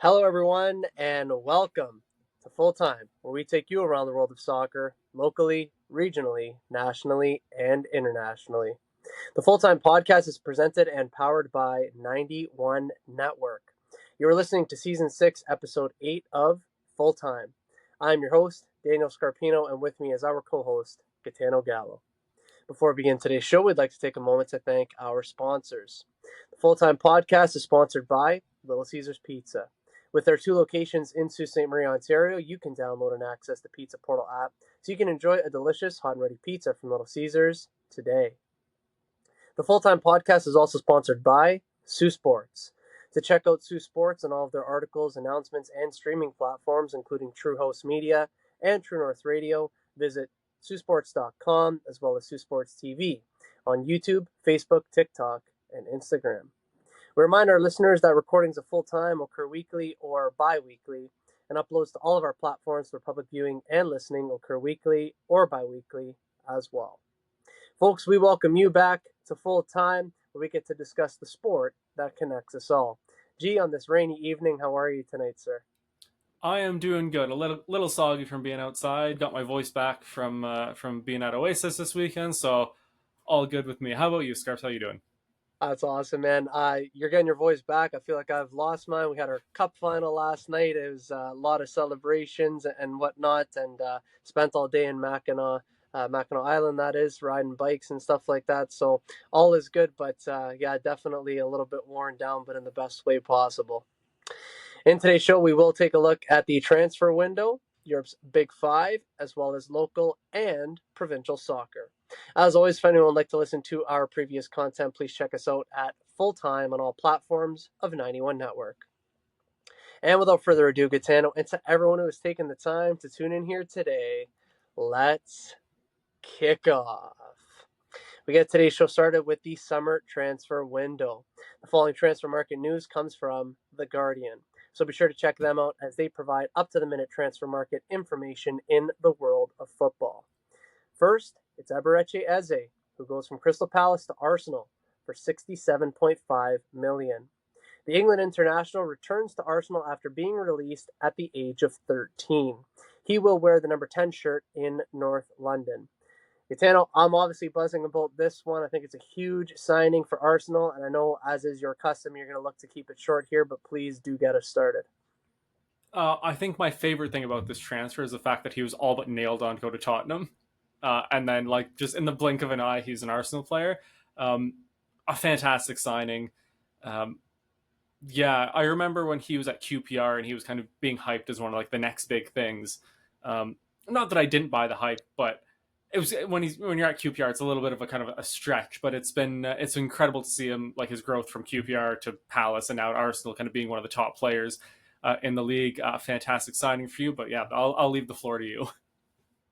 Hello, everyone, and welcome to Full Time, where we take you around the world of soccer, locally, regionally, nationally, and internationally. The Full Time podcast is presented and powered by 91 Network. You are listening to Season 6, Episode 8 of Full Time. I'm your host, Daniel Scarpino, and with me is our co host, Gitano Gallo. Before we begin today's show, we'd like to take a moment to thank our sponsors. The Full Time podcast is sponsored by Little Caesars Pizza. With their 2 locations in Sault Ste. Marie, Ontario, you can download and access the Pizza Portal app so you can enjoy a delicious hot and ready pizza from Little Caesars today. The Full Time podcast is also sponsored by Sioux Sports. To check out Sioux Sports and all of their articles, announcements, and streaming platforms, including True Host Media and True North Radio, visit SiouxSports.com as well as Sioux Sports TV on YouTube, Facebook, TikTok, and Instagram. We remind our listeners that recordings of Full Time occur weekly or bi-weekly, and uploads to all of our platforms for public viewing and listening occur weekly or bi-weekly as well. Folks, we welcome you back to Full Time, where we get to discuss the sport that connects us all. G, on this rainy evening, how are you tonight, sir? I am doing good. A little soggy from being outside. Got my voice back from being at Oasis this weekend, so all good with me. How about you, Scarps? How you doing? That's awesome, man. You're getting your voice back. I feel like I've lost mine. We had our cup final last night. It was a lot of celebrations and whatnot, and spent all day in Mackinac Island, that is, riding bikes and stuff like that. So all is good, but yeah, definitely a little bit worn down, but in the best way possible. In today's show, we will take a look at the transfer window, Europe's Big Five, as well as local and provincial soccer. As always, if anyone would like to listen to our previous content, please check us out at Full Time on all platforms of 91 Network. And without further ado, Gitano, and to everyone who has taken the time to tune in here today, let's kick off. We get today's show started with the summer transfer window. The following transfer market news comes from The Guardian, so be sure to check them out as they provide up-to-the-minute transfer market information in the world of football. First, it's Eberechi Eze, who goes from Crystal Palace to Arsenal for $67.5 million. The England international returns to Arsenal after being released at the age of 13. He will wear the number 10 shirt in North London. Gitano, I'm obviously buzzing about this one. I think it's a huge signing for Arsenal, and I know, as is your custom, you're going to look to keep it short here, but please do get us started. I think my favorite thing about this transfer is the fact that he was all but nailed on to go to Tottenham, and then just in the blink of an eye, he's an Arsenal player. A fantastic signing. Yeah, I remember when he was at QPR and he was kind of being hyped as one of the next big things. Not that I didn't buy the hype, but it was when you're at QPR, it's a little bit of a kind of a stretch. But it's incredible to see him, like his growth from QPR to Palace and now at Arsenal, kind of being one of the top players in the league. Fantastic signing for you, but yeah, I'll leave the floor to you.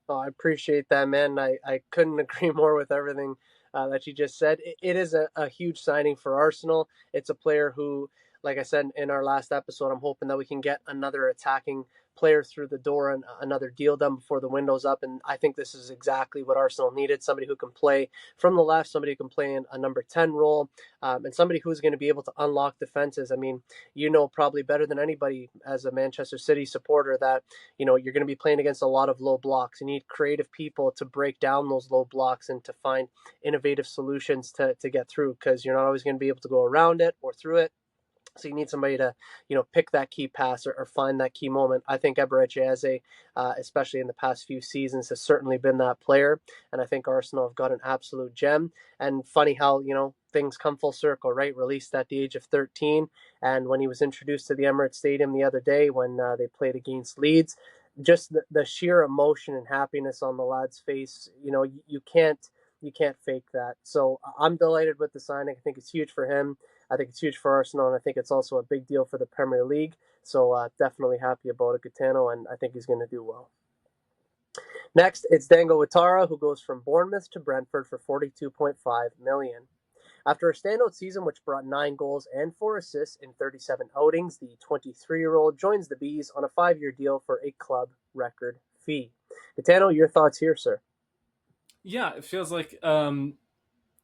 Oh, I appreciate that, man. I couldn't agree more with everything that you just said. It is a huge signing for Arsenal. It's a player who, like I said in our last episode, I'm hoping that we can get another attacking player through the door and another deal done before the window's up. And I think this is exactly what Arsenal needed. Somebody who can play from the left, somebody who can play in a number 10 role, and somebody who's going to be able to unlock defenses. I mean, you know probably better than anybody as a Manchester City supporter that, you know, you're going to be playing against a lot of low blocks. You need creative people to break down those low blocks and to find innovative solutions to get through, because you're not always going to be able to go around it or through it. So you need somebody to, you know, pick that key pass or find that key moment. I think Eberechi Eze, especially in the past few seasons, has certainly been that player. And I think Arsenal have got an absolute gem. And funny how, you know, things come full circle, right? Released at the age of 13. And when he was introduced to the Emirates Stadium the other day when they played against Leeds, just the sheer emotion and happiness on the lad's face, you know, you can't fake that. So I'm delighted with the signing. I think it's huge for him. I think it's huge for Arsenal, and I think it's also a big deal for the Premier League. So definitely happy about it, Gitano, and I think he's going to do well. Next, it's Dango Ouattara, who goes from Bournemouth to Brentford for $42.5 million. After a standout season which brought 9 goals and 4 assists in 37 outings, the 23-year-old joins the Bees on a 5-year deal for a club record fee. Gitano, your thoughts here, sir? Yeah, it feels like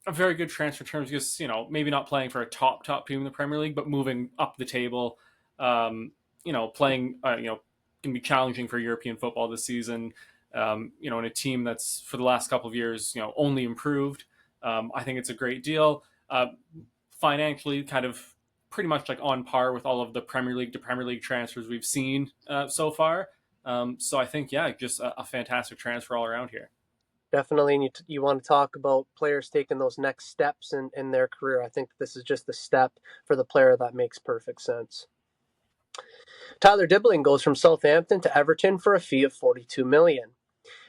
a very good transfer terms because, you know, maybe not playing for a top team in the Premier League, but moving up the table. playing, can be challenging for European football this season. In a team that's for the last couple of years, only improved. I think it's a great deal. Financially, kind of pretty much like on par with all of the Premier League to Premier League transfers we've seen so far. So I think, yeah, just a fantastic transfer all around here. Definitely, and you want to talk about players taking those next steps in their career. I think this is just a step for the player that makes perfect sense. Tyler Dibbling goes from Southampton to Everton for a fee of 42 million.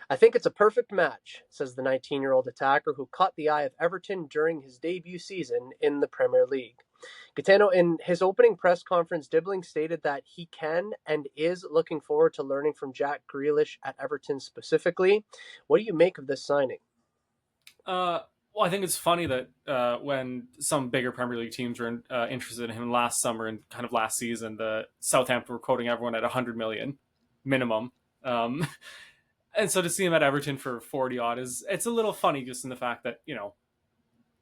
I think it's a perfect match, says the 19-year-old attacker who caught the eye of Everton during his debut season in the Premier League. Gitano, in his opening press conference, Dibbling stated that he can and is looking forward to learning from Jack Grealish at Everton specifically. What do you make of this signing? Well, I think it's funny that when some bigger Premier League teams were interested in him last summer and kind of last season, the Southampton were quoting everyone at 100 million minimum. Um, and so to see him at Everton for 40 odd it's a little funny, just in the fact that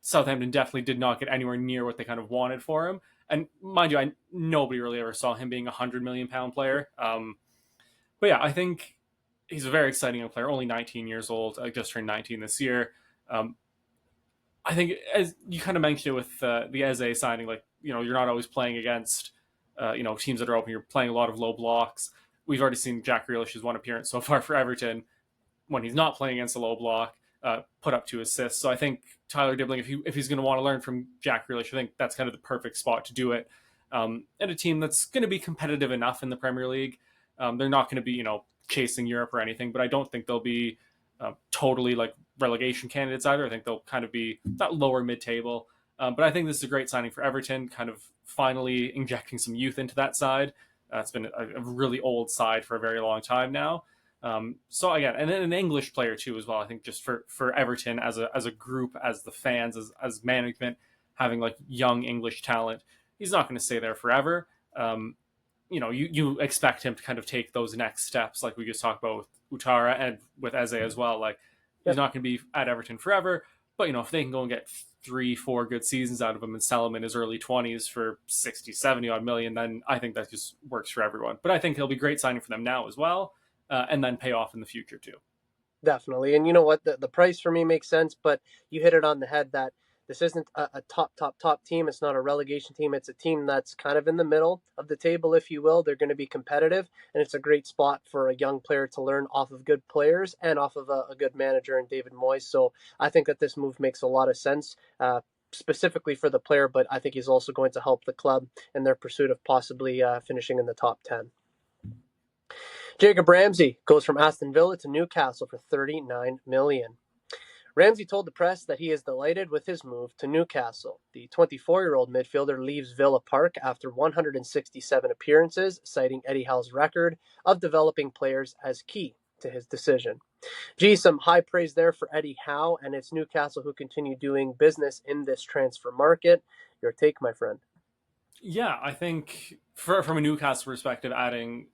Southampton definitely did not get anywhere near what they kind of wanted for him. And mind you, nobody really ever saw him being a £100 million player. But yeah, I think he's a very exciting young player. Only 19 years old. I just turned 19 this year. Um, I think, as you kind of mentioned it with the Eze signing, like, you're not always playing against teams that are open. You're playing a lot of low blocks. We've already seen Jack Grealish's one appearance so far for Everton when he's not playing against a low block, put up 2 assists. So I think Tyler Dibbling, if he's going to want to learn from Jack Grealish, I think that's kind of the perfect spot to do it. And a team that's going to be competitive enough in the Premier League. They're not going to be, chasing Europe or anything, but I don't think they'll be totally like relegation candidates either. I think they'll kind of be that lower mid-table. But I think this is a great signing for Everton, kind of finally injecting some youth into that side. It's been a really old side for a very long time now. So again, and then an English player too as well. I think just for Everton as a group, as the fans, as management, having like young English talent, he's not going to stay there forever. You expect him to kind of take those next steps, like we just talked about with Utara and with Eze as well. Like, he's Yep. not going to be at Everton forever, but if they can go and get 3-4 good seasons out of him and sell him in his early 20s for 60, 70 odd million, then I think that just works for everyone. But I think he'll be great signing for them now as well, and then pay off in the future too. Definitely. And you know what? The price for me makes sense, but you hit it on the head that this isn't a top team. It's not a relegation team. It's a team that's kind of in the middle of the table, if you will. They're going to be competitive, and it's a great spot for a young player to learn off of good players and off of a good manager in David Moyes. So I think that this move makes a lot of sense. Specifically for the player, but I think he's also going to help the club in their pursuit of possibly finishing in the top 10. Jacob Ramsey goes from Aston Villa to Newcastle for 39 million. Ramsey told the press that he is delighted with his move to Newcastle. The 24-year-old midfielder leaves Villa Park after 167 appearances, citing Eddie Howe's record of developing players as key to his decision. Gee, some high praise there for Eddie Howe, and it's Newcastle who continue doing business in this transfer market. Your take, my friend. Yeah, I think from a Newcastle perspective, adding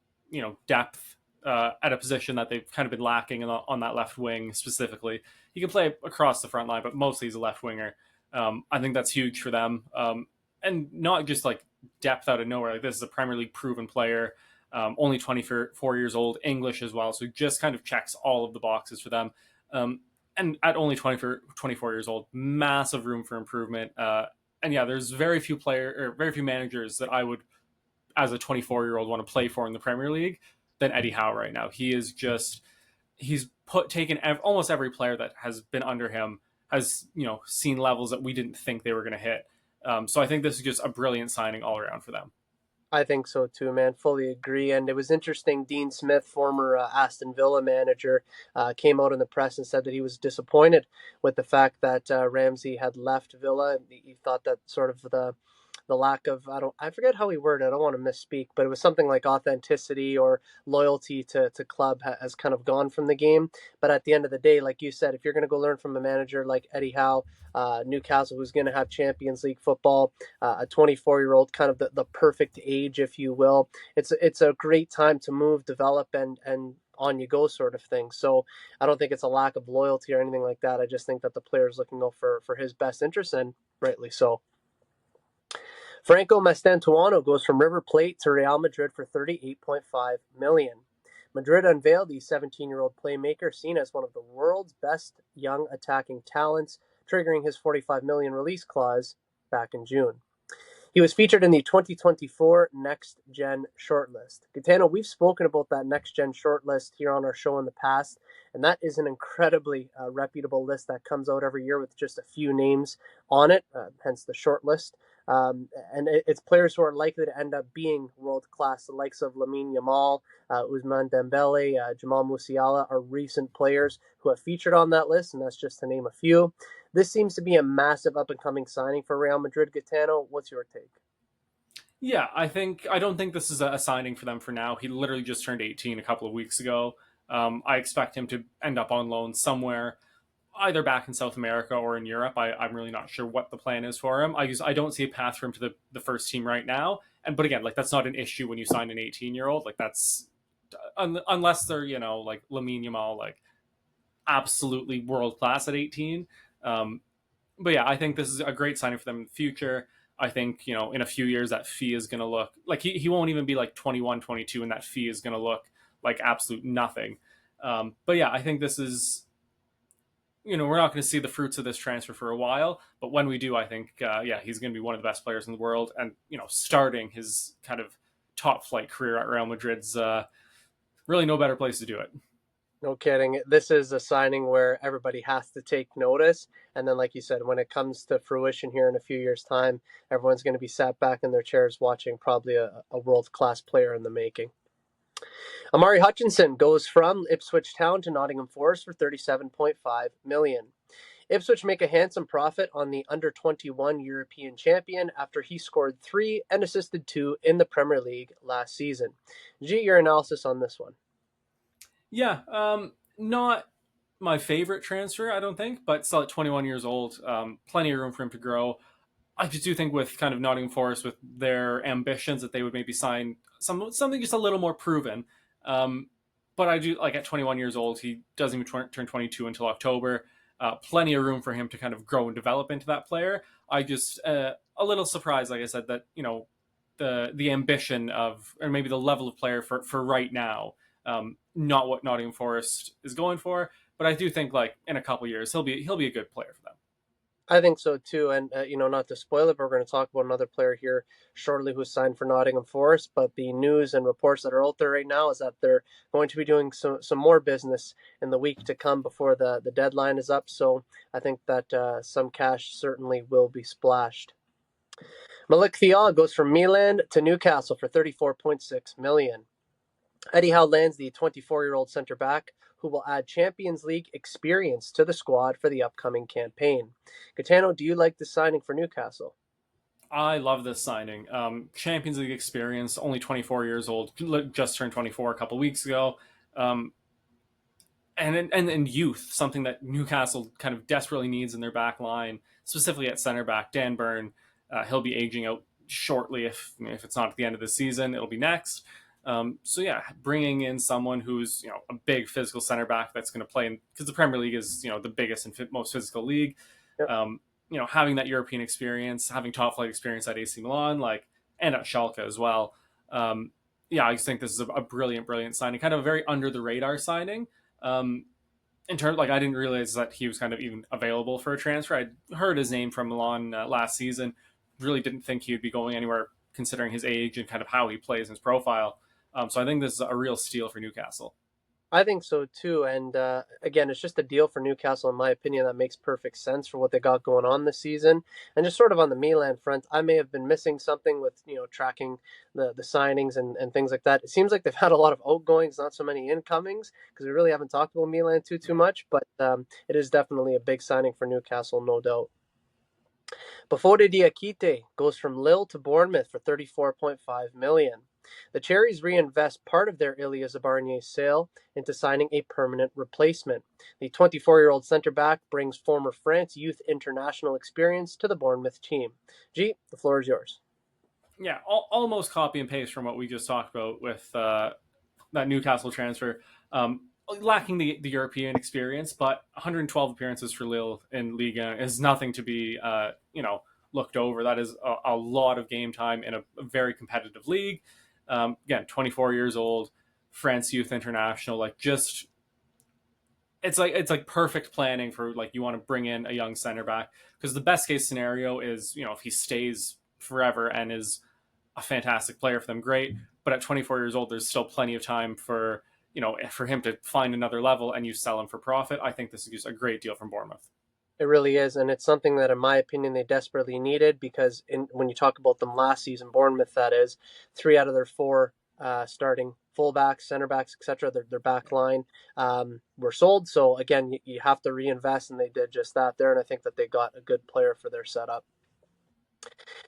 depth at a position that they've kind of been lacking on that left wing specifically. He can play across the front line, but mostly he's a left winger. I think that's huge for them, and not just like depth out of nowhere. Like, this is a Premier League proven player, only 24 years old, English as well, so just kind of checks all of the boxes for them. And at only 24 years old, massive room for improvement. And yeah, there's very few managers that I would, as a 24-year-old, want to play for in the Premier League than Eddie Howe right now. He's taken almost every player that has been under him has seen levels that we didn't think they were going to hit. So I think this is just a brilliant signing all around for them. I think so too, man. Fully agree. And it was interesting. Dean Smith, former Aston Villa manager, came out in the press and said that he was disappointed with the fact that Ramsey had left Villa. He thought that sort of the lack of I forget how he worded it. I don't want to misspeak, but it was something like authenticity or loyalty to club has kind of gone from the game. But at the end of the day, like you said, if you're going to go learn from a manager like Eddie Howe, Newcastle, who's going to have Champions League football, a 24-year-old, kind of the perfect age, if you will. It's a great time to move, develop, and on you go sort of thing. So I don't think it's a lack of loyalty or anything like that. I just think that the player is looking out for his best interest, and rightly so. Franco Mastantuono goes from River Plate to Real Madrid for 38.5 million. Madrid unveiled the 17-year-old playmaker seen as one of the world's best young attacking talents, triggering his 45 million release clause back in June. He was featured in the 2024 Next Gen shortlist. Gitano, we've spoken about that Next Gen shortlist here on our show in the past, and that is an incredibly reputable list that comes out every year with just a few names on it, hence the shortlist. And it's players who are likely to end up being world class, the likes of Lamine Yamal, Ousmane Dembele, Jamal Musiala are recent players who have featured on that list, and that's just to name a few. This seems to be a massive up and coming signing for Real Madrid. Gitano, what's your take? Yeah, I don't think this is a signing for them for now. He literally just turned 18 a couple of weeks ago. I expect him to end up on loan somewhere, either back in South America or in Europe. I'm really not sure what the plan is for him. I don't see a path for him to the first team right now. But again, like, that's not an issue when you sign an 18-year-old. Like, that's unless they're, like Lamine Yamal, like absolutely world class at 18. But yeah, I think this is a great signing for them in the future. I think, in a few years that fee is going to look like he won't even be like 21, 22, and that fee is going to look like absolute nothing. But yeah, I think this is, we're not going to see the fruits of this transfer for a while. But when we do, I think, yeah, he's going to be one of the best players in the world. And, starting his kind of top flight career at Real Madrid's really no better place to do it. No kidding. This is a signing where everybody has to take notice. And then, like you said, when it comes to fruition here in a few years' time, everyone's going to be sat back in their chairs watching probably a world class player in the making. Amari Hutchinson goes from Ipswich Town to Nottingham Forest for 37.5 million. Ipswich make a handsome profit on the under-21 European champion after he scored 3 and assisted 2 in the Premier League last season. G, your analysis on this one? Yeah, not my favorite transfer, I don't think, but still at 21 years old, plenty of room for him to grow. I just do think with kind of Nottingham Forest, with their ambitions, that they would maybe sign something just a little more proven. But I do, like, at 21 years old, he doesn't even turn 22 until October. Plenty of room for him to kind of grow and develop into that player. I just a little surprised, like I said, that the ambition of, or maybe the level of player for right now, not what Nottingham Forest is going for. But I do think, like, in a couple years he'll be a good player for them. I think so too, and not to spoil it, but we're going to talk about another player here shortly who signed for Nottingham Forest. But the news and reports that are out there right now is that they're going to be doing some more business in the week to come before the deadline is up. So I think that some cash certainly will be splashed. Malik Thiaw goes from Milan to Newcastle for 34.6 million. Eddie Howe lands the 24-year-old center back who will add Champions League experience to the squad for the upcoming campaign. Gitano, do you like the signing for Newcastle? I love this signing. Champions League experience, only 24 years old, just turned 24 a couple weeks ago. And youth, something that Newcastle kind of desperately needs in their back line, specifically at center back. Dan Burn, he'll be aging out shortly. If it's not at the end of the season, it'll be next. So yeah, bringing in someone who's a big physical center back that's going to play in, because the Premier League is the biggest and most physical league. Yep. Having that European experience, having top flight experience at AC Milan, and at Schalke as well. Yeah, I just think this is a brilliant signing, kind of a very under the radar signing. In terms, I didn't realize that he was kind of even available for a transfer. I heard his name from Milan last season. Really didn't think he would be going anywhere considering his age and kind of how he plays in his profile. So I think this is a real steal for Newcastle. I think so too. And again, it's just a deal for Newcastle, in my opinion, that makes perfect sense for what they got going on this season. And just sort of on the Milan front, I may have been missing something with tracking the signings and things like that. It seems like they've had a lot of outgoings, not so many incomings, because we really haven't talked about Milan too much. But it is definitely a big signing for Newcastle, no doubt. Bafode Diakite goes from Lille to Bournemouth for 34.5 million. The Cherries reinvest part of their Ilya Zabarnyi sale into signing a permanent replacement. The 24-year-old center back brings former France youth international experience to the Bournemouth team. G, the floor is yours. Yeah, almost copy and paste from what we just talked about with that Newcastle transfer. Lacking the European experience, but 112 appearances for Lille in Liga is nothing to be looked over. That is a lot of game time in a very competitive league. Again, 24 years old, France Youth International, like just it's like perfect planning for like you want to bring in a young center back because the best case scenario is if he stays forever and is a fantastic player for them, great. But at 24 years old, there's still plenty of time for for him to find another level and you sell him for profit. I think this is just a great deal from Bournemouth. It really is, and it's something that, in my opinion, they desperately needed because when you talk about them last season, Bournemouth, that is, 3 out of their 4 starting fullbacks, center backs, etc., their back line were sold. So again, you have to reinvest, and they did just that there, and I think that they got a good player for their setup.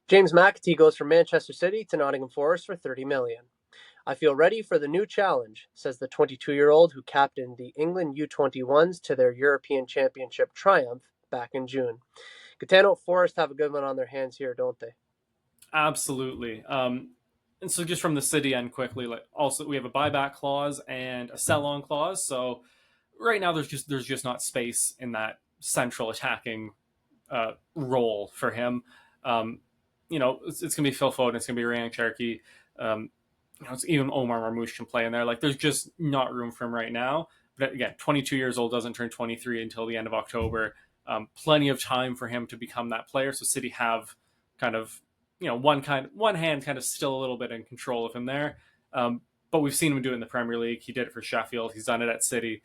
James McAtee goes from Manchester City to Nottingham Forest for 30 million. I feel ready for the new challenge, says the 22-year-old who captained the England U21s to their European Championship triumph back in June. Gitano, Forest have a good one on their hands here, don't they? Absolutely. And so just from the City end quickly, like also we have a buyback clause and a sell-on clause. So right now there's just not space in that central attacking role for him. It's gonna be Phil Foden, it's gonna be Ryan Cherky. It's even Omar Marmoush can play in there. Like there's just not room for him right now. But again, 22 years old, doesn't turn 23 until the end of October. Plenty of time for him to become that player. So City have kind of one hand kind of still a little bit in control of him there. But we've seen him do it in the Premier League. He did it for Sheffield. He's done it at City.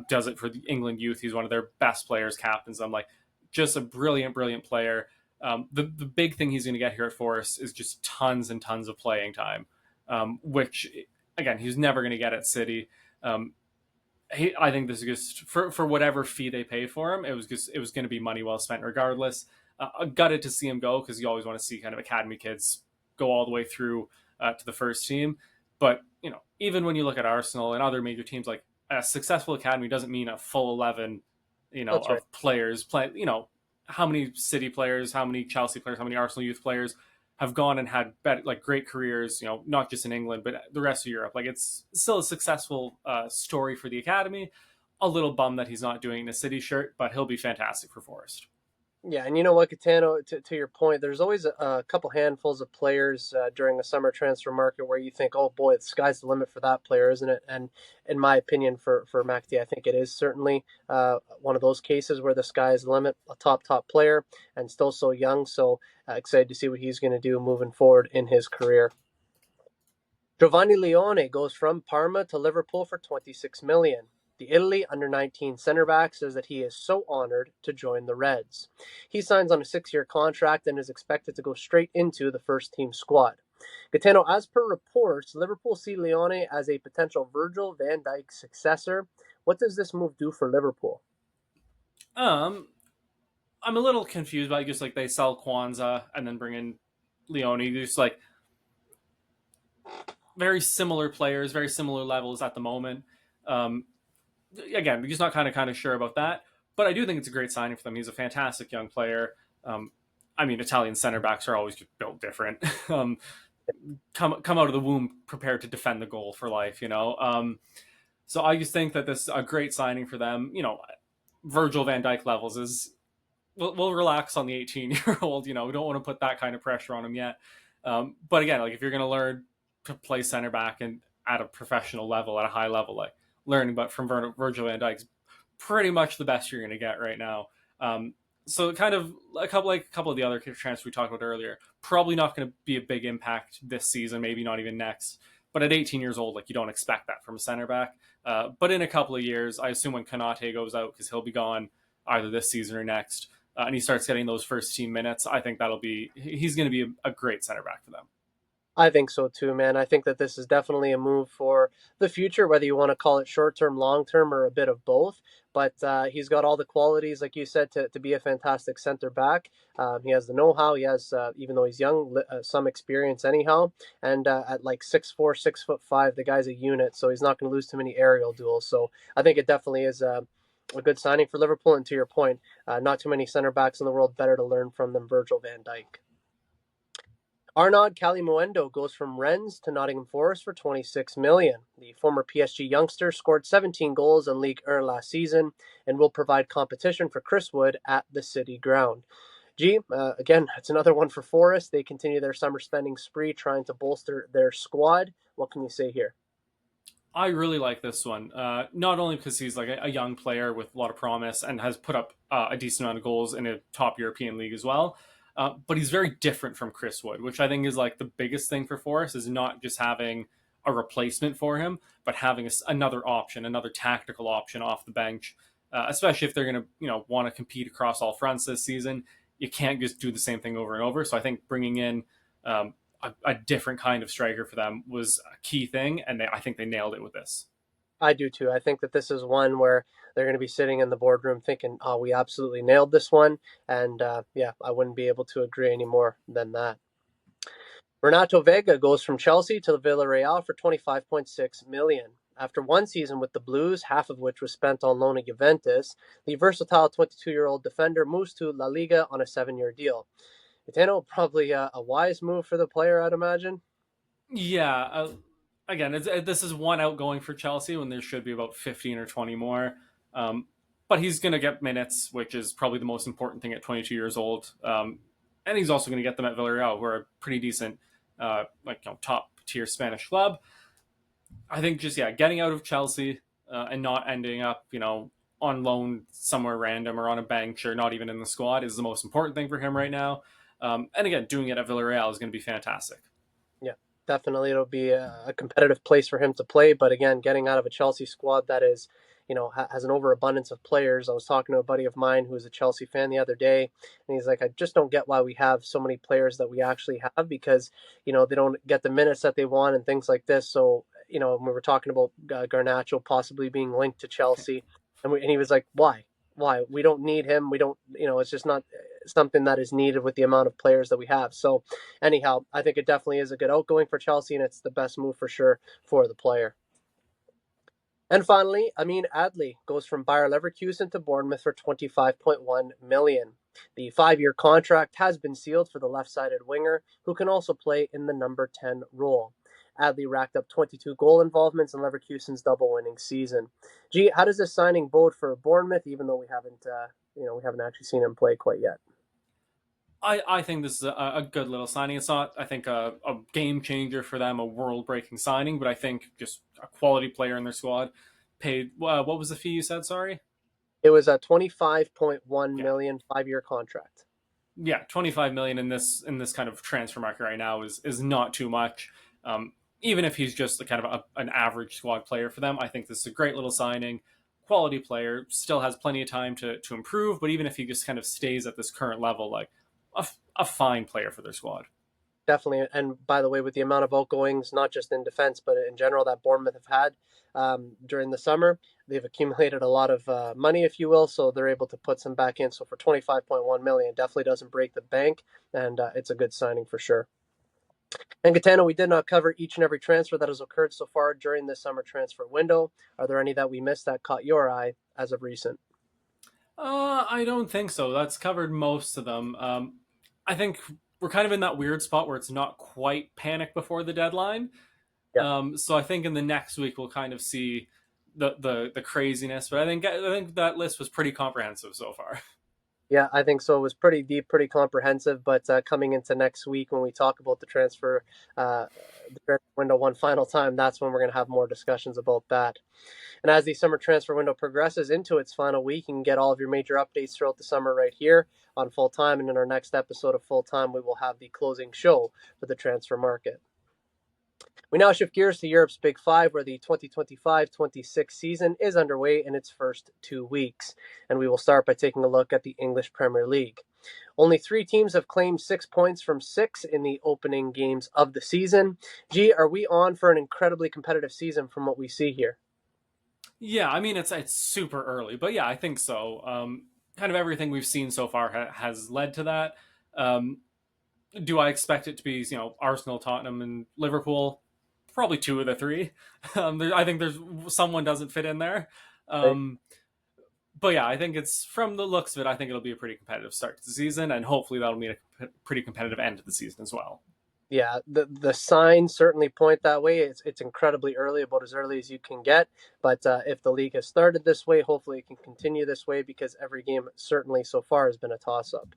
Does it for the England youth. He's one of their best players, captains. I'm like, just a brilliant, brilliant player. The big thing he's going to get here at Forest is just tons and tons of playing time, which, again, he's never going to get at City. I think this is just for whatever fee they pay for him. It was going to be money well spent regardless. Gutted to see him go because you always want to see kind of academy kids go all the way through to the first team. But even when you look at Arsenal and other major teams, like a successful academy doesn't mean a full 11, That's right. of players play. How many City players, how many Chelsea players, how many Arsenal youth players have gone and had like great careers, not just in England, but the rest of Europe. Like it's still a successful story for the academy. A little bummed that he's not doing the City shirt, but he'll be fantastic for Forest. Yeah, and you know what, Catano, to your point, there's always a couple handfuls of players during the summer transfer market where you think, oh boy, the sky's the limit for that player, isn't it? And in my opinion, for McAtee, I think it is certainly one of those cases where the sky is the limit, a top player, and still so young. So excited to see what he's going to do moving forward in his career. Giovanni Leone goes from Parma to Liverpool for 26 million. The Italy under-19 centre back says that he is so honored to join the Reds. He signs on a 6-year contract and is expected to go straight into the first-team squad. Gitano, as per reports, Liverpool see Leone as a potential Virgil van Dijk successor. What does this move do for Liverpool? I'm a little confused by just like they sell Kwanzaa and then bring in Leone. Just like very similar players, very similar levels at the moment. Again, we're just not kind of sure about that. But I do think it's a great signing for them. He's a fantastic young player. Italian center backs are always just built different. Come out of the womb prepared to defend the goal for life, So I just think that this is a great signing for them. Virgil van Dijk levels is we'll relax on the 18-year-old. We don't want to put that kind of pressure on him yet. But again, like if you're going to learn to play center back and at a professional level, at a high level, like learning but from Virgil van Dijk's pretty much the best you're going to get right now. So kind of a couple of the other transfers we talked about earlier, probably not going to be a big impact this season, maybe not even next. But at 18 years old, like you don't expect that from a center back. But in a couple of years, I assume when Konate goes out, because he'll be gone either this season or next, and he starts getting those first team minutes, I think he's going to be a great center back for them. I think so too, man. I think that this is definitely a move for the future, whether you want to call it short-term, long-term, or a bit of both. But he's got all the qualities, like you said, to be a fantastic center back. He has the know-how. He has, even though he's young, some experience anyhow. And at like 6'4", 6'5", the guy's a unit, so he's not going to lose too many aerial duels. So I think it definitely is a good signing for Liverpool. And to your point, not too many center backs in the world better to learn from than Virgil van Dijk. Arnaud Kalimuendo goes from Rennes to Nottingham Forest for 26 million. The former PSG youngster scored 17 goals in Ligue 1 last season and will provide competition for Chris Wood at the City ground. Again, it's another one for Forest. They continue their summer spending spree trying to bolster their squad. What can you say here? I really like this one. Not only because he's like a young player with a lot of promise and has put up a decent amount of goals in a top European league as well, but he's very different from Chris Wood, which I think is like the biggest thing for Forrest is not just having a replacement for him, but having another option, another tactical option off the bench. Especially if they're going to, want to compete across all fronts this season, you can't just do the same thing over and over. So I think bringing in a different kind of striker for them was a key thing, and I think they nailed it with this. I do too. I think that this is one where they're going to be sitting in the boardroom thinking, "Oh, we absolutely nailed this one." And yeah, I wouldn't be able to agree any more than that. Renato Vega goes from Chelsea to Villarreal for 25.6 million. After one season with the Blues, half of which was spent on loan at Juventus, the versatile 22-year-old defender moves to La Liga on a 7-year deal. Gitano, probably a wise move for the player, I'd imagine. Yeah. Again, this is one outgoing for Chelsea when there should be about 15 or 20 more. But he's going to get minutes, which is probably the most important thing at 22 years old. And he's also going to get them at Villarreal, who are a pretty decent, top tier Spanish club. I think just getting out of Chelsea and not ending up, on loan somewhere random or on a bench or not even in the squad is the most important thing for him right now. And again, doing it at Villarreal is going to be fantastic. Yeah, definitely it'll be a competitive place for him to play. But again, getting out of a Chelsea squad that is, has an overabundance of players. I was talking to a buddy of mine who is a Chelsea fan the other day, and he's like, I just don't get why we have so many players that we actually have because, they don't get the minutes that they want and things like this. So, we were talking about Garnacho possibly being linked to Chelsea, and he was like, why? Why? We don't need him. We don't, it's just not something that is needed with the amount of players that we have. So, anyhow, I think it definitely is a good outgoing for Chelsea, and it's the best move for sure for the player. And finally, Amin Adli goes from Bayer Leverkusen to Bournemouth for 25.1 million. The 5-year contract has been sealed for the left-sided winger, who can also play in the number 10 role. Adli racked up 22 goal involvements in Leverkusen's double-winning season. How does this signing bode for Bournemouth? Even though we haven't actually seen him play quite yet. I think this is a good little signing. It's not, I think, a game changer for them, a world breaking signing, but I think just a quality player in their squad. Paid, what was the fee you said? Sorry? It was a 25.1 Yeah. million 5-year contract. Yeah, 25 million in this kind of transfer market right now is not too much. Even if he's just kind of an average squad player for them, I think this is a great little signing. Quality player, still has plenty of time to improve, but even if he just kind of stays at this current level, like a fine player for their squad. Definitely. And by the way, with the amount of outgoings, not just in defense, but in general that Bournemouth have had during the summer, they've accumulated a lot of money, if you will. So they're able to put some back in. So for 25.1 million, definitely doesn't break the bank. And it's a good signing for sure. And Gitano, we did not cover each and every transfer that has occurred so far during this summer transfer window. Are there any that we missed that caught your eye as of recent? I don't think so. That's covered most of them. I think we're kind of in that weird spot where it's not quite panic before the deadline. Yeah. So I think in the next week we'll kind of see the craziness. But I think that list was pretty comprehensive so far. Yeah, I think so. It was pretty deep, pretty comprehensive. But coming into next week, when we talk about uh, the transfer window one final time, that's when we're going to have more discussions about that. And as the summer transfer window progresses into its final week, you can get all of your major updates throughout the summer right here on Full Time. And in our next episode of Full Time, we will have the closing show for the transfer market. We now shift gears to Europe's Big Five, where the 2025-26 season is underway in its first 2 weeks. And we will start by taking a look at the English Premier League. Only 3 teams have claimed 6 points from 6 in the opening games of the season. Are we on for an incredibly competitive season from what we see here? Yeah, I mean it's super early, but yeah, I think so. Kind of everything we've seen so far has led to that. Um, do I expect it to be Arsenal, Tottenham, and Liverpool? Probably 2 of the 3. I think there's someone doesn't fit in there. Right. But yeah, I think it's from the looks of it. I think it'll be a pretty competitive start to the season, and hopefully that'll mean a pretty competitive end to the season as well. Yeah, the signs certainly point that way. It's incredibly early, about as early as you can get. But if the league has started this way, hopefully it can continue this way because every game certainly so far has been a toss-up.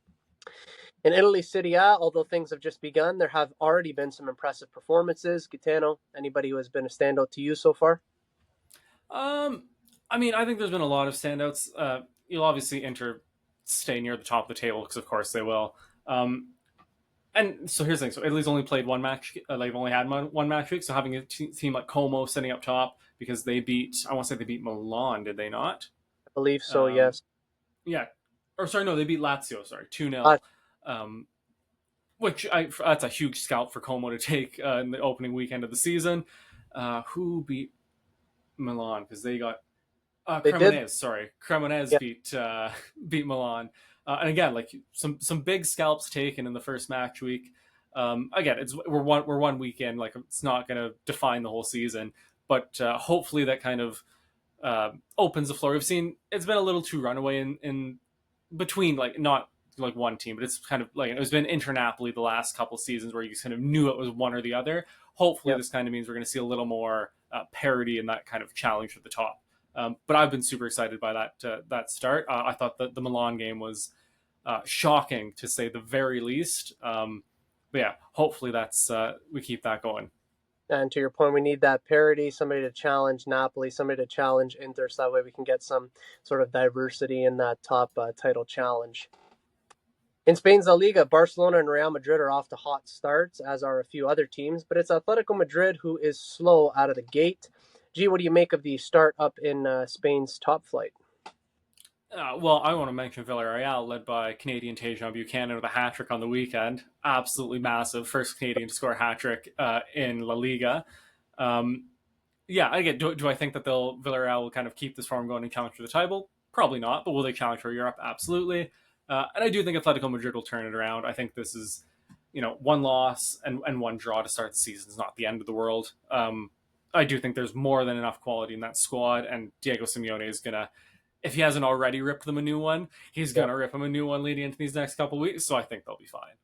In Italy Serie A, although things have just begun, there have already been some impressive performances. Gitano, anybody who has been a standout to you so far? Um, I mean, I think there's been a lot of standouts. You'll obviously stay near the top of the table because, of course, they will. Um, and so here's the thing: so Italy's only played one match. They've only had one match week. So having a team like Como sitting up top because they beat, I want to say they beat Milan, did they not? I believe so, Um, yes. yeah, or sorry, no, they beat Lazio. Sorry, 2-0. Uh, Um, that's a huge scalp for Como to take in the opening weekend of the season. Who beat Milan because they got they did, Cremonese, sorry, Cremonese yeah, beat Milan, and again, like some big scalps taken in the first match week. Again, we're one weekend, like it's not going to define the whole season, but hopefully that kind of opens the floor. We've seen it's been a little too runaway in between, like not like one team, but it's kind of like it's been Inter-Napoli the last couple seasons where you kind of knew it was one or the other. Hopefully, yeah. this kind of means we're going to see a little more parity in that kind of challenge at the top. But I've been super excited by that start. I thought that the Milan game was shocking to say the very least. But yeah, hopefully that's we keep that going. And to your point, we need that parity, somebody to challenge Napoli, somebody to challenge Inter, so that way we can get some sort of diversity in that top title challenge. In Spain's La Liga, Barcelona and Real Madrid are off to hot starts, as are a few other teams, but it's Atletico Madrid who is slow out of the gate. Gee, what do you make of the start up in Spain's top flight? Well, I want to mention Villarreal, led by Canadian TGEM Buchanan with a hat trick on the weekend. Absolutely massive. First Canadian to score a hat trick in La Liga. Um, yeah, again, do I think that Villarreal will kind of keep this form going and challenge for the title? Probably not, but will they challenge for Europe? Absolutely. And I do think Atletico Madrid will turn it around. I think this is, one loss and one draw to start the season is not the end of the world. I do think there's more than enough quality in that squad, and Diego Simeone is gonna, if he hasn't already ripped them a new one, he's Yeah, gonna rip them a new one leading into these next couple weeks. So I think they'll be fine.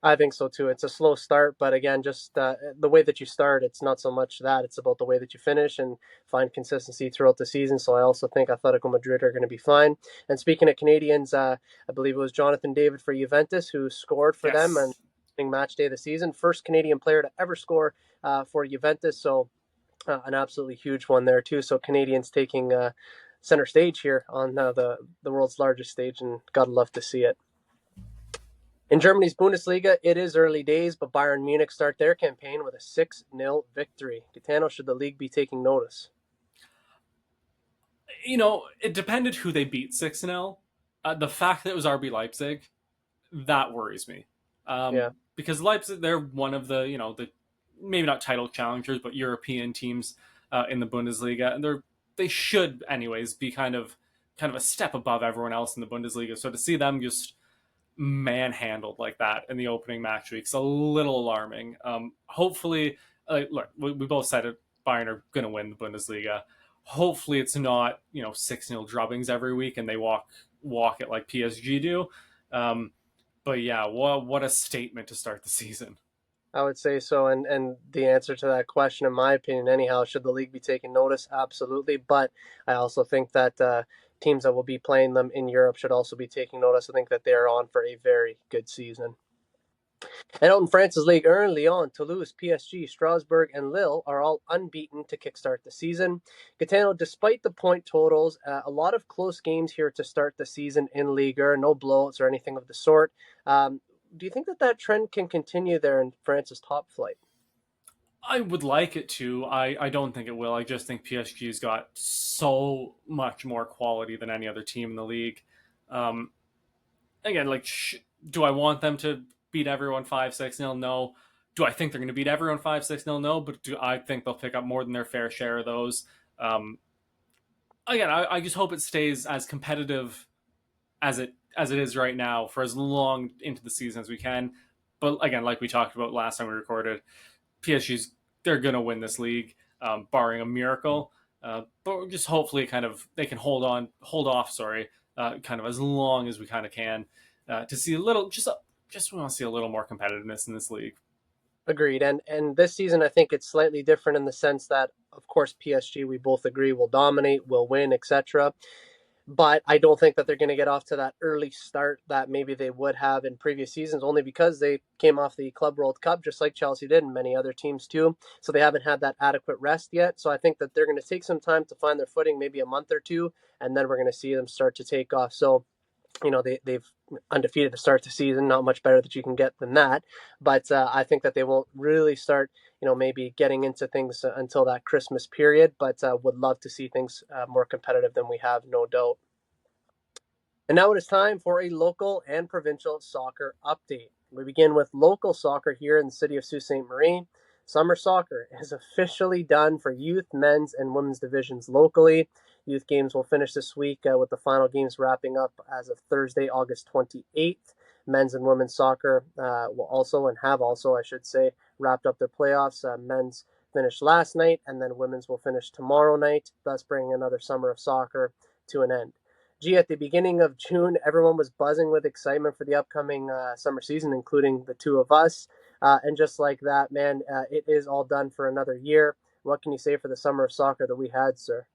I think so too. It's a slow start, but again, just the way that you start, it's not so much that. It's about the way that you finish and find consistency throughout the season. So I also think Atletico Madrid are going to be fine. And speaking of Canadians, I believe it was Jonathan David for Juventus who scored for them on Yes. match day of the season. First Canadian player to ever score for Juventus. So an absolutely huge one there too. So Canadians taking center stage here on the world's largest stage, and gotta love to see it. In Germany's Bundesliga, it is early days, but Bayern Munich start their campaign with a 6-0 victory. Gitano, should the league be taking notice? It depended who they beat 6-0. The fact that it was RB Leipzig, that worries me. Yeah, Because Leipzig, they're one of the maybe not title challengers, but European teams in the Bundesliga, and they should anyways be kind of a step above everyone else in the Bundesliga. So to see them just manhandled like that in the opening match week is a little alarming. Hopefully, look, we both said it. Bayern are going to win the Bundesliga. Hopefully, it's not 6-0 drubbings every week and they walk it like PSG do. Um, but yeah, what a statement to start the season. I would say so. And the answer to that question, in my opinion, anyhow, should the league be taking notice? Absolutely. But I also think that teams that will be playing them in Europe should also be taking notice. I think that they are on for a very good season. And out in France's League 1, Lyon, Toulouse, PSG, Strasbourg, and Lille are all unbeaten to kickstart the season. Gitano, despite the point totals, a lot of close games here to start the season in Ligue 1, no blowouts or anything of the sort. Do you think that that trend can continue there in France's top flight? I would like it to. I don't think it will. I just think PSG's got so much more quality than any other team in the league. Um, Again, like, do I want them to beat everyone 5-6-0? No. Do I think they're going to beat everyone 5-6-0? No. But do I think they'll pick up more than their fair share of those? Um, Again, I just hope it stays as competitive as it is right now for as long into the season as we can. But again, like we talked about last time we recorded, PSG's they're going to win this league, barring a miracle. But just hopefully, kind of they can hold off. Sorry, kind of as long as we kind of can to see a little. Just want to see a little more competitiveness in this league. Agreed. And this season, I think it's slightly different in the sense that, of course, PSG, we both agree, will dominate, will win, etc. but I don't think that they're going to get off to that early start that maybe they would have in previous seasons, only because they came off the Club World Cup, just like Chelsea did and many other teams too. So they haven't had that adequate rest yet. So I think that they're going to take some time to find their footing, maybe a month or two, and then we're going to see them start to take off. So they've undefeated to start the season, not much better that you can get than that. But I think that they won't really start, maybe getting into things until that Christmas period. But would love to see things more competitive than we have, no doubt. And now it is time for a local and provincial soccer update. We begin with local soccer here in the city of Sault Ste. Marie. Summer soccer is officially done for youth, men's, and women's divisions locally. Youth games will finish this week with the final games wrapping up as of Thursday, August 28th. Men's and women's soccer will also, and have also, I should say, wrapped up their playoffs. Men's finished last night, and then women's will finish tomorrow night, thus bringing another summer of soccer to an end. At the beginning of June, everyone was buzzing with excitement for the upcoming summer season, including the two of us. And just like that, man, it is all done for another year. What can you say for the summer of soccer that we had, sir?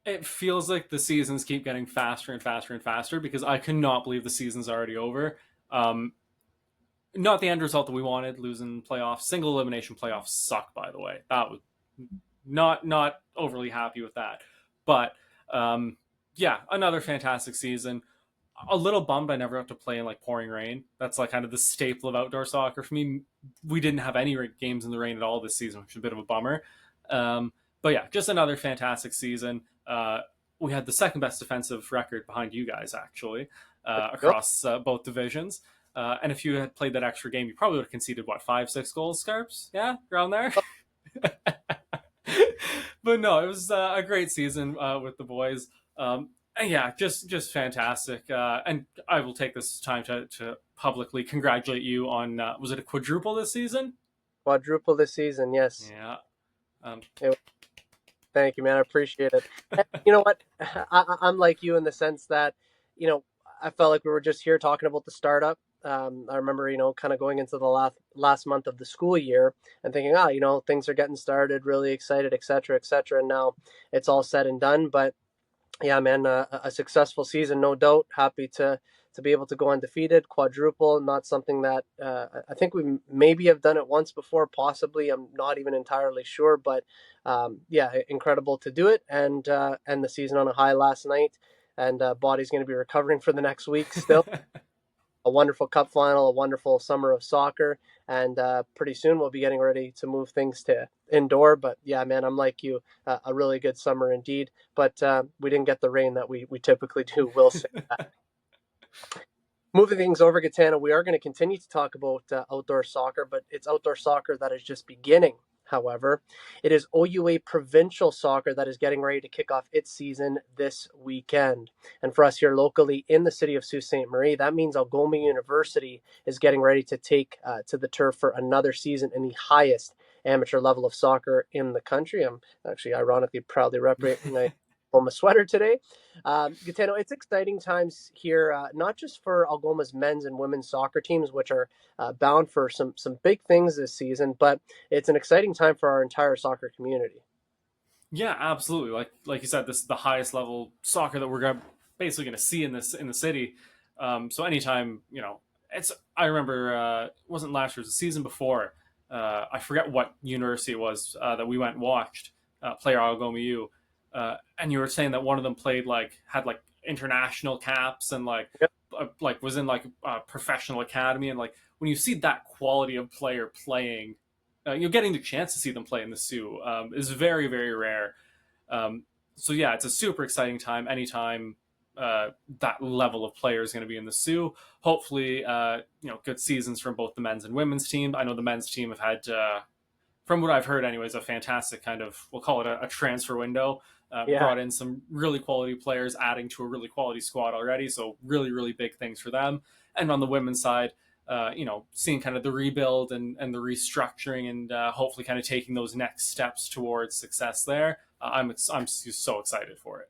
It feels like the seasons keep getting faster and faster and faster because I cannot believe the season's already over. Um, Not the end result that we wanted, losing playoffs. Single elimination playoffs suck, by the way. That was not overly happy with that. But yeah, another fantastic season. A little bummed I never got to play in like pouring rain. That's like kind of the staple of outdoor soccer for me. We didn't have any games in the rain at all this season, which is a bit of a bummer. But yeah, just another fantastic season. We had the second best defensive record behind you guys, actually, across both divisions. And if you had played that extra game, you probably would have conceded, what, 5, 6 goals, Scarps? Yeah, around there? But no, it was a great season with the boys. And yeah, just fantastic. And I will take this time to publicly congratulate you on, was it a quadruple this season? Quadruple this season, yes. Yeah. Um, Thank you, man. I appreciate it. And you know what? I'm like you in the sense that, you know, I felt like we were just here talking about the startup. I remember, kind of going into the last month of the school year and thinking, things are getting started, really excited, et cetera, et cetera. And now it's all said and done. But yeah, man, a successful season, no doubt. Happy to be able to go undefeated, quadruple. Not something that I think we maybe have done it once before, possibly. I'm not even entirely sure, but yeah, incredible to do it and end the season on a high last night. And body's going to be recovering for the next week still. A wonderful cup final, a wonderful summer of soccer, and pretty soon we'll be getting ready to move things to indoor. But yeah, man, I'm like you, a really good summer indeed. But we didn't get the rain that we typically do. We'll say that. Moving things over, Gitano, we are going to continue to talk about outdoor soccer, but it's outdoor soccer that is just beginning. However, it is OUA provincial soccer that is getting ready to kick off its season this weekend. And for us here locally in the city of Sault Ste. Marie, that means Algoma University is getting ready to take to the turf for another season in the highest amateur level of soccer in the country. I'm actually ironically proudly representing my Algoma sweater today. Gitano, it's exciting times here, not just for Algoma's men's and women's soccer teams, which are bound for some big things this season, but it's an exciting time for our entire soccer community. yeah, absolutely. Like you said, this is the highest level soccer that we're basically going to see in the city. So anytime, it's. I remember it wasn't last year, it was the season before. I forget what university it was that we went and watched play Algoma U. And you were saying that one of them had international caps and Yep. was in a professional academy, and like when you see that quality of player playing, getting the chance to see them play in the Sioux is very, very rare. So yeah, it's a super exciting time anytime that level of player is going to be in the Sioux. Hopefully, good seasons from both the men's and women's team. I know the men's team have had, from what I've heard, anyways, a fantastic kind of, we'll call it a transfer window. Yeah. Brought in some really quality players, adding to a really quality squad already. So really, really big things for them. And on the women's side, seeing kind of the rebuild and the restructuring and hopefully kind of taking those next steps towards success there. I'm so excited for it.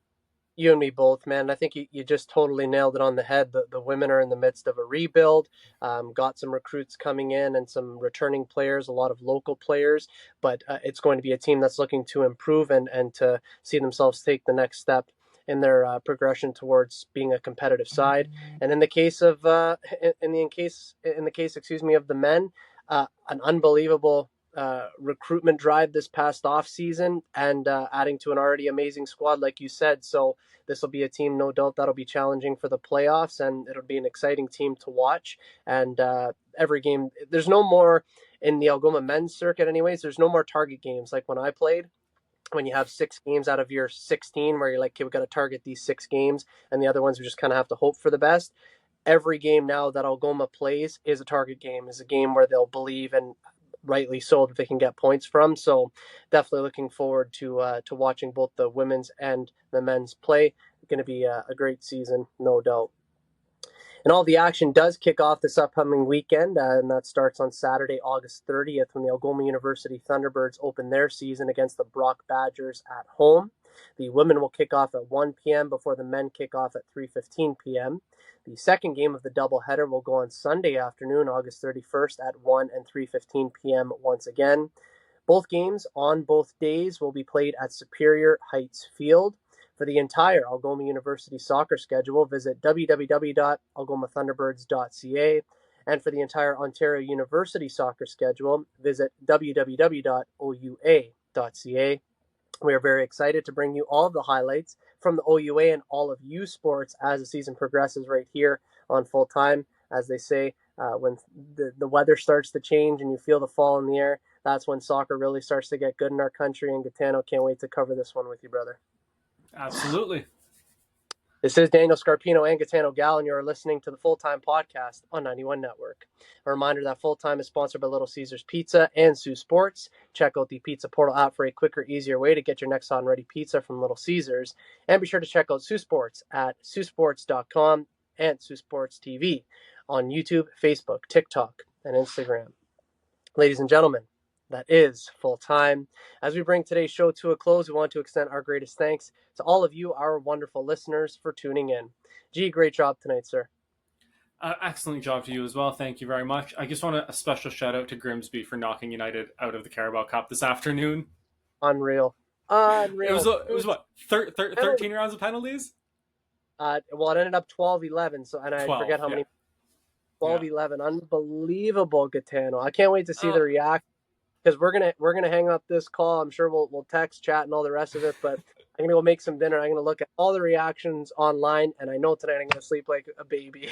You and me both, man. I think you just totally nailed it on the head. The women are in the midst of a rebuild, got some recruits coming in and some returning players, a lot of local players, but it's going to be a team that's looking to improve and to see themselves take the next step in their progression towards being a competitive side. And in the case of excuse me, of the men, an unbelievable recruitment drive this past off season, and adding to an already amazing squad, like you said. So this will be a team, no doubt, that'll be challenging for the playoffs, and it'll be an exciting team to watch. And every game, there's no more in the Algoma men's circuit, anyways. There's no more target games like when I played. When you have 6 games out of your 16, where you're like, okay, we got to target these 6 games, and the other ones we just kind of have to hope for the best. Every game now that Algoma plays is a target game, is a game where they'll believe, and rightly so, that they can get points from. So definitely looking forward to watching both the women's and the men's play. It's going to be a great season, no doubt. And all the action does kick off this upcoming weekend, and that starts on Saturday, August 30th, when the Algoma University Thunderbirds open their season against the Brock Badgers at home. The women will kick off at 1 p.m. before the men kick off at 3:15 p.m. The second game of the doubleheader will go on Sunday afternoon, August 31st at 1 and 3:15 p.m. once again. Both games on both days will be played at Superior Heights Field. For the entire Algoma University soccer schedule, visit www.algomathunderbirds.ca. And for the entire Ontario University soccer schedule, visit www.oua.ca. We are very excited to bring you all of the highlights from the OUA and all of U Sports as the season progresses right here on Full Time. As they say, when the weather starts to change and you feel the fall in the air, that's when soccer really starts to get good in our country. And Gitano, can't wait to cover this one with you, brother. Absolutely. This is Daniel Scarpino and Gitano Gallo, and you're listening to the Full Time Podcast on 91 Network. A reminder that Full Time is sponsored by Little Caesars Pizza and Sioux Sports. Check out the Pizza Portal app for a quicker, easier way to get your next on-ready pizza from Little Caesars. And be sure to check out Sioux Sports at siouxsports.com and Sioux Sports TV on YouTube, Facebook, TikTok, and Instagram. Ladies and gentlemen, that is Full Time. As we bring today's show to a close, we want to extend our greatest thanks to all of you, our wonderful listeners, for tuning in. Gee, great job tonight, sir. Excellent job to you as well. Thank you very much. I just want a special shout out to Grimsby for knocking United out of the Carabao Cup this afternoon. Unreal. It was what, 13 rounds of penalties? Well, it ended up 12-11, so, and I 12, forget how many. yeah. 12-11. Unbelievable, Gitano. I can't wait to see the reaction, because we're gonna hang up this call. I'm sure we'll text, chat, and all the rest of it. But I'm gonna go make some dinner. I'm gonna look at all the reactions online, and I know tonight I'm gonna sleep like a baby.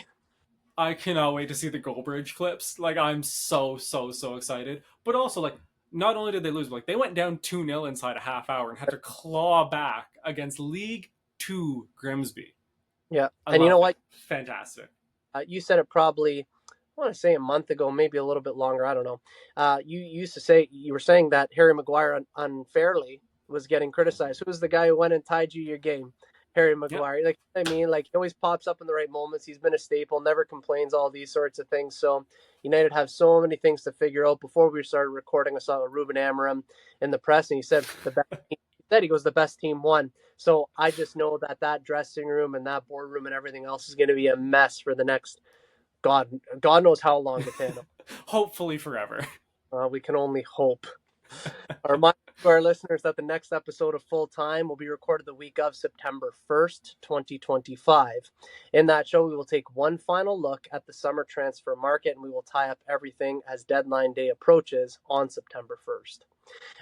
I cannot wait to see the Goldbridge clips. Like, I'm so excited. But also, like, not only did they lose, but like, they went down 2-0 inside a half hour and had to claw back against League 2 Grimsby. Yeah, and you know what? Fantastic. You said it probably, I want to say a month ago, maybe a little bit longer. I don't know. You were saying that Harry Maguire unfairly was getting criticized. Who was the guy who went and tied you your game? Harry Maguire. Yep. Like, I mean, like, he always pops up in the right moments. He's been a staple, never complains, all these sorts of things. So United have so many things to figure out. Before we started recording, I saw Ruben Amorim in the press, and he said the best team won. So I just know that dressing room and that boardroom and everything else is going to be a mess for the next God knows how long. Hopefully forever. We can only hope. A reminder to our listeners that the next episode of Full Time will be recorded the week of September 1st, 2025. In that show, we will take one final look at the summer transfer market, and we will tie up everything as deadline day approaches on September 1st.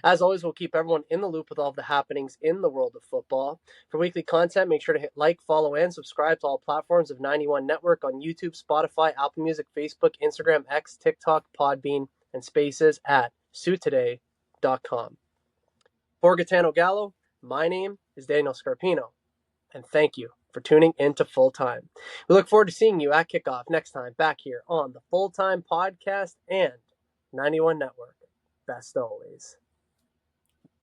As always, we'll keep everyone in the loop with all of the happenings in the world of football. For weekly content, make sure to hit like, follow, and subscribe to all platforms of 91 Network on YouTube, Spotify, Apple Music, Facebook, Instagram, X, TikTok, Podbean, and Spaces at SueToday.com. For Gitano Gallo, my name is Daniel Scarpino, and thank you for tuning into Full Time. We look forward to seeing you at kickoff next time back here on the Full Time Podcast and 91 Network. Best always.